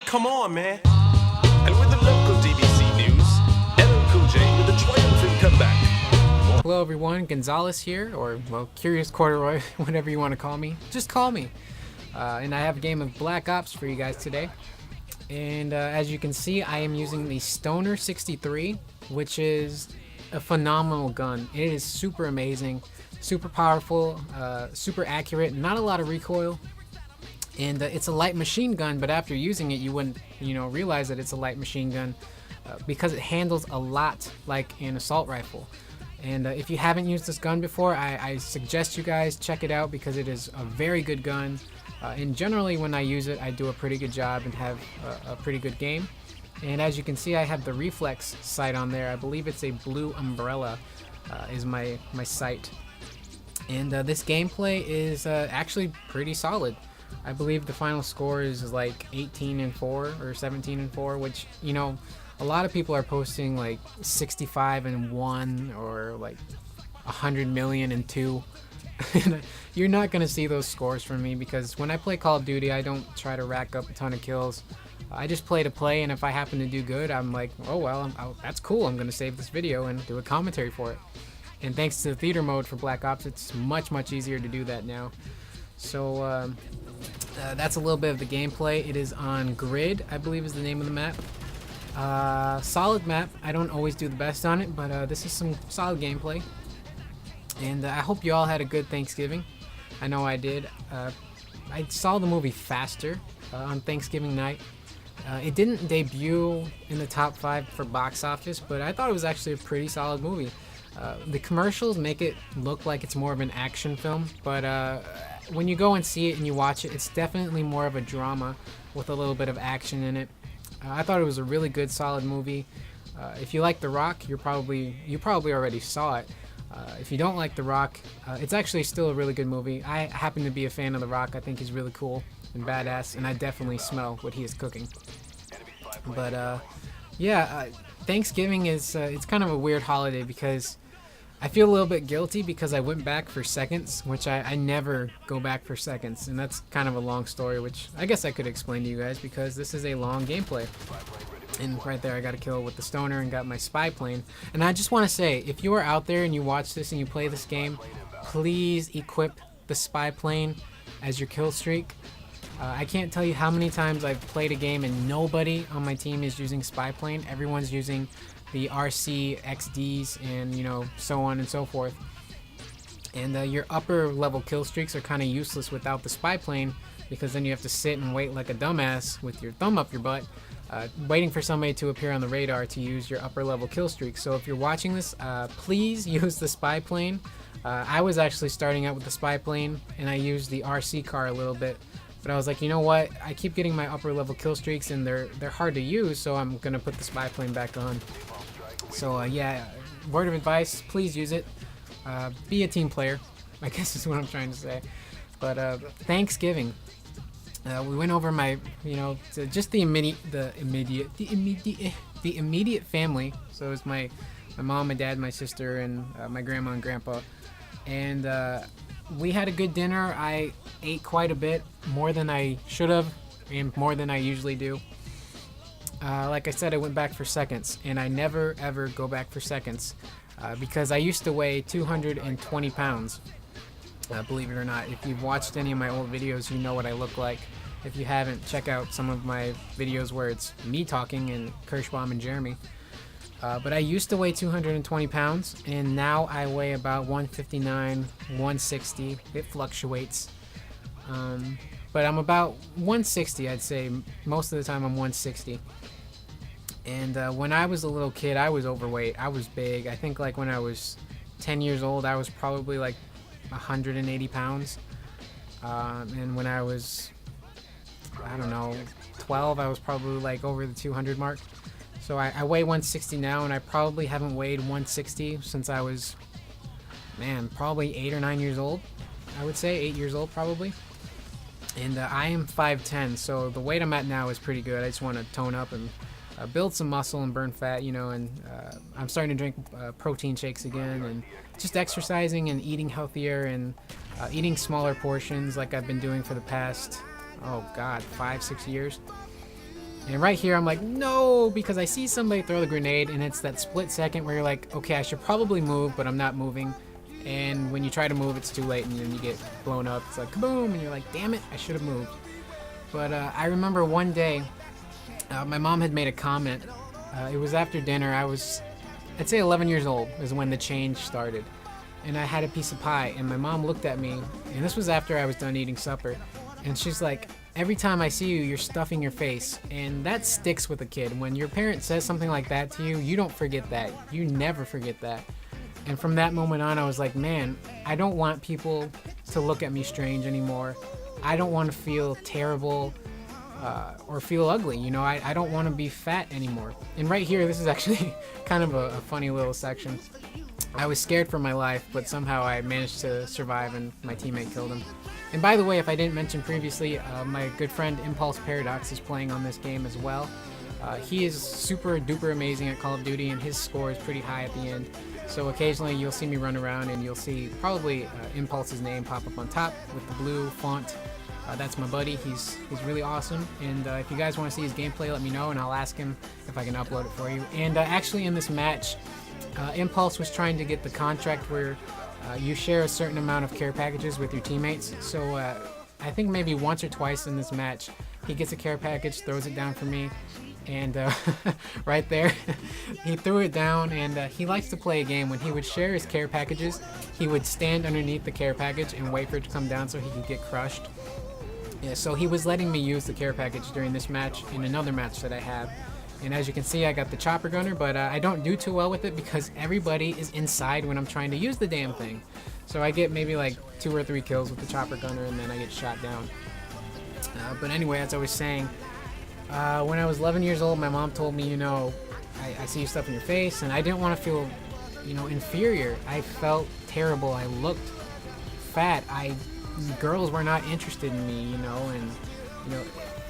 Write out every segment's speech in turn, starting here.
come on, man. And with the local DBC news, LL Cool J with a triumphant comeback. Hello everyone, Gonzalez here, or well, Curious Corduroy, whatever you want to call me. Just call me. And I have a game of Black Ops for you guys today. And as you can see, I am using the Stoner 63, which is a phenomenal gun. It is super amazing, super powerful, super accurate, not a lot of recoil. And it's a light machine gun, but after using it, you wouldn't, realize that it's a light machine gun because it handles a lot like an assault rifle. And if you haven't used this gun before, I suggest you guys check it out because it is a very good gun. And generally, when I use it, I do a pretty good job and have a pretty good game. And as you can see, I have the reflex sight on there. I believe it's a blue umbrella is my sight. And this gameplay is actually pretty solid. I believe the final score is like 18-4 or 17-4, which, a lot of people are posting like 65-1 or like 100,000,002. You're not going to see those scores from me because when I play Call of Duty, I don't try to rack up a ton of kills. I just play to play, and if I happen to do good, I'm like, oh well, that's cool. I'm going to save this video and do a commentary for it. And thanks to the theater mode for Black Ops, it's much easier to do that now. So that's a little bit of the gameplay. It is on Grid, I believe is the name of the map. Solid map. I don't always do the best on it, but this is some solid gameplay. And I hope you all had a good Thanksgiving. I know I did. I saw the movie Faster on Thanksgiving night. It didn't debut in the top 5 for box office, but I thought it was actually a pretty solid movie. The commercials make it look like it's more of an action film, but when you go and see it and you watch it, it's definitely more of a drama with a little bit of action in it. I thought it was a really good, solid movie. If you like The Rock, you probably already saw it. If you don't like The Rock, it's actually still a really good movie. I happen to be a fan of The Rock. I think he's really cool and badass, and I definitely smell what he is cooking. But Thanksgiving is it's kind of a weird holiday because I feel a little bit guilty because I went back for seconds, which I never go back for seconds, and that's kind of a long story, which I guess I could explain to you guys because this is a long gameplay. And right there I got a kill with the Stoner and got my spy plane. And I just want to say, if you are out there and you watch this and you play this game, please equip the spy plane as your kill streak. I can't tell you how many times I've played a game and nobody on my team is using spy plane. Everyone's using the RC XDs and so on and so forth. And your upper level kill streaks are kind of useless without the spy plane because then you have to sit and wait like a dumbass with your thumb up your butt waiting for somebody to appear on the radar to use your upper level kill streak. So if you're watching this, please use the spy plane. I was actually starting out with the spy plane and I used the RC car a little bit, but I was like, you know what, I keep getting my upper level kill streaks and they're hard to use, so I'm gonna put the spy plane back on. So word of advice, please use it. Be a team player, I guess is what I'm trying to say. But Thanksgiving, we went over my, to just the immediate family. So it was my mom, my dad, my sister, and my grandma and grandpa. And we had a good dinner. I ate quite a bit, more than I should have, and more than I usually do. Like I said, I went back for seconds, and I never ever go back for seconds because I used to weigh 220 pounds. Believe it or not, if you've watched any of my old videos, you know what I look like. If you haven't, check out some of my videos where it's me talking and Kirschbaum and Jeremy. But I used to weigh 220 pounds, and now I weigh about 159, 160. It fluctuates. But I'm about 160, I'd say. Most of the time I'm 160. And when I was a little kid, I was overweight. I was big. I think like when I was 10 years old, I was probably like 180 pounds. And when I was, 12, I was probably like over the 200 mark. So I weigh 160 now, and I probably haven't weighed 160 since I was, probably 8 or 9 years old. I would say 8 years old probably. And I am 5'10", so the weight I'm at now is pretty good. I just want to tone up and build some muscle and burn fat, and I'm starting to drink protein shakes again, and just exercising and eating healthier and eating smaller portions like I've been doing for the past, 5-6 years. And right here, I'm like, no, because I see somebody throw the grenade, and it's that split second where you're like, okay, I should probably move, but I'm not moving. And when you try to move, it's too late, and then you get blown up. It's like, kaboom, and you're like, damn it, I should have moved. But I remember one day, my mom had made a comment. It was after dinner. I'd say 11 years old is when the change started. And I had a piece of pie, and my mom looked at me, and this was after I was done eating supper, and she's like, every time I see you, you're stuffing your face. And that sticks with a kid. When your parent says something like that to you, you don't forget that. You never forget that. And from that moment on, I was like, man, I don't want people to look at me strange anymore. I don't want to feel terrible or feel ugly. You know, I don't want to be fat anymore. And right here, this is actually kind of a funny little section. I was scared for my life, but somehow I managed to survive, and my teammate killed him. And by the way, if I didn't mention previously, my good friend Impulse Paradox is playing on this game as well. He is super duper amazing at Call of Duty, and his score is pretty high at the end. So occasionally you'll see me run around, and you'll see probably Impulse's name pop up on top with the blue font. That's my buddy. He's really awesome. And if you guys want to see his gameplay, let me know, and I'll ask him if I can upload it for you. And actually in this match, Impulse was trying to get the contract where you share a certain amount of care packages with your teammates. So I think maybe once or twice in this match, he gets a care package, throws it down for me, and right there, he threw it down. And he likes to play a game when he would share his care packages. He would stand underneath the care package and wait for it to come down so he could get crushed. Yeah, so he was letting me use the care package during this match and another match that I have. And as you can see, I got the chopper gunner, but I don't do too well with it because everybody is inside when I'm trying to use the damn thing. So I get maybe like 2 or 3 kills with the chopper gunner, and then I get shot down. But anyway, as I was saying, when I was 11 years old, my mom told me, you know, I see stuff in your face, and I didn't want to feel, you know, inferior. I felt terrible. I looked fat. Girls were not interested in me, you know, and, you know,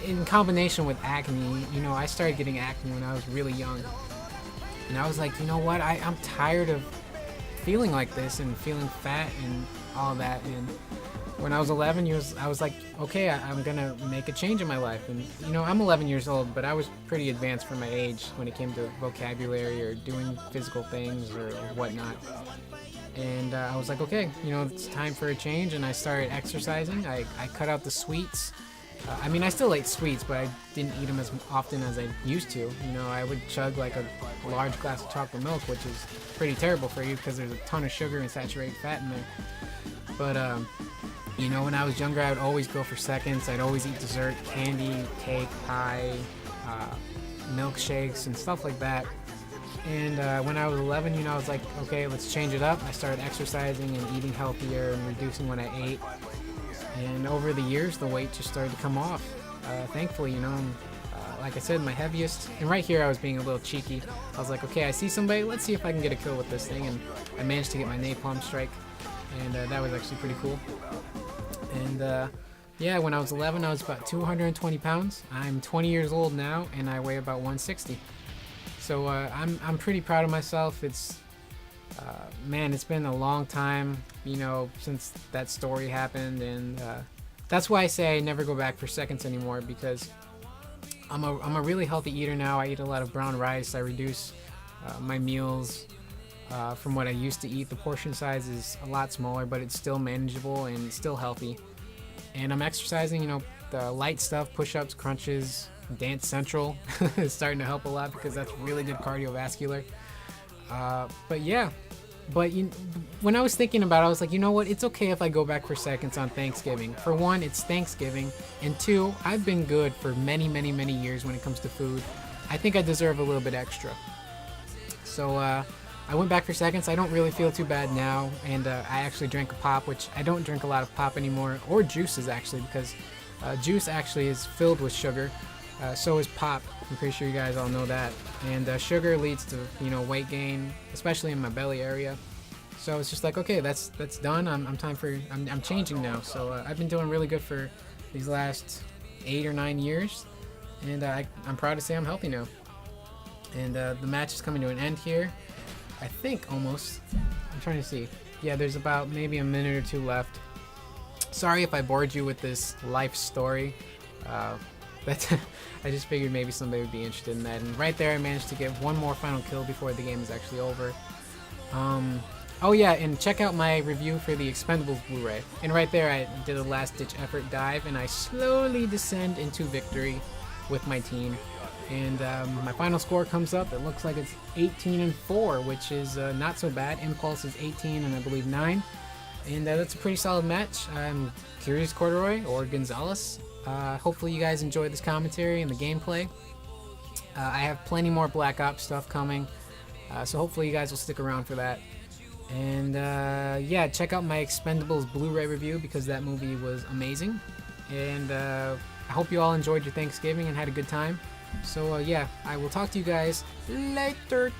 in combination with acne, you know, I started getting acne when I was really young. And I was like, you know what, I'm tired of feeling like this and feeling fat and all that. And when I was 11, I was like, okay, I'm gonna make a change in my life. And, you know, I'm 11 years old, but I was pretty advanced for my age when it came to vocabulary or doing physical things or whatnot. And I was like, okay, you know, it's time for a change. And I started exercising. I cut out the sweets. I mean, I still ate sweets, but I didn't eat them as often as I used to. You know, I would chug like a large glass of chocolate milk, which is pretty terrible for you because there's a ton of sugar and saturated fat in there. But, you know, when I was younger, I would always go for seconds. I'd always eat dessert, candy, cake, pie, milkshakes, and stuff like that. And when I was 11, you know, I was like, okay, let's change it up. I started exercising and eating healthier and reducing what I ate. And over the years, the weight just started to come off. Thankfully, you know, like I said, my heaviest. And right here, I was being a little cheeky. I was like, okay, I see somebody. Let's see if I can get a kill with this thing. And I managed to get my napalm strike. And that was actually pretty cool. And yeah, when I was 11, I was about 220 pounds. I'm 20 years old now, and I weigh about 160. So I'm pretty proud of myself. It's man, it's been a long time, you know, since that story happened, and that's why I say I never go back for seconds anymore, because I'm a really healthy eater now. I eat a lot of brown rice. I reduce my meals from what I used to eat. The portion size is a lot smaller, but it's still manageable and still healthy. And I'm exercising, you know, the light stuff, push-ups, crunches, Dance Central is starting to help a lot because that's really good cardiovascular. But yeah, when I was thinking about it, I was like, you know what, it's okay if I go back for seconds on Thanksgiving. For one, it's Thanksgiving, and two, I've been good for many years when it comes to food. I think I deserve a little bit extra. So I went back for seconds. I don't really feel too bad now, and I actually drank a pop, which I don't drink a lot of pop anymore, or juices actually, because juice actually is filled with sugar. So is pop. I'm pretty sure you guys all know that. And sugar leads to, you know, weight gain, especially in my belly area. So it's just like, okay, that's done. I'm changing now. So I've been doing really good for these last 8 or 9 years, and I'm proud to say I'm healthy now. And the match is coming to an end here. I think almost. I'm trying to see. Yeah, there's about maybe a minute or two left. Sorry if I bored you with this life story. That's I just figured maybe somebody would be interested in that. And right there, I managed to get one more final kill before the game is actually over. Oh yeah, and check out my review for the Expendables Blu-ray. And right there, I did a last-ditch effort dive, and I slowly descend into victory with my team. And my final score comes up. It looks like it's 18-4, which is not so bad. Impulse is 18 and I believe 9. And that's a pretty solid match. I'm Curious Corduroy or Gonzalez. Hopefully you guys enjoyed this commentary and the gameplay. I have plenty more Black Ops stuff coming, so hopefully you guys will stick around for that. And yeah, check out my Expendables Blu-ray review because that movie was amazing. And I hope you all enjoyed your Thanksgiving and had a good time. So yeah, I will talk to you guys later.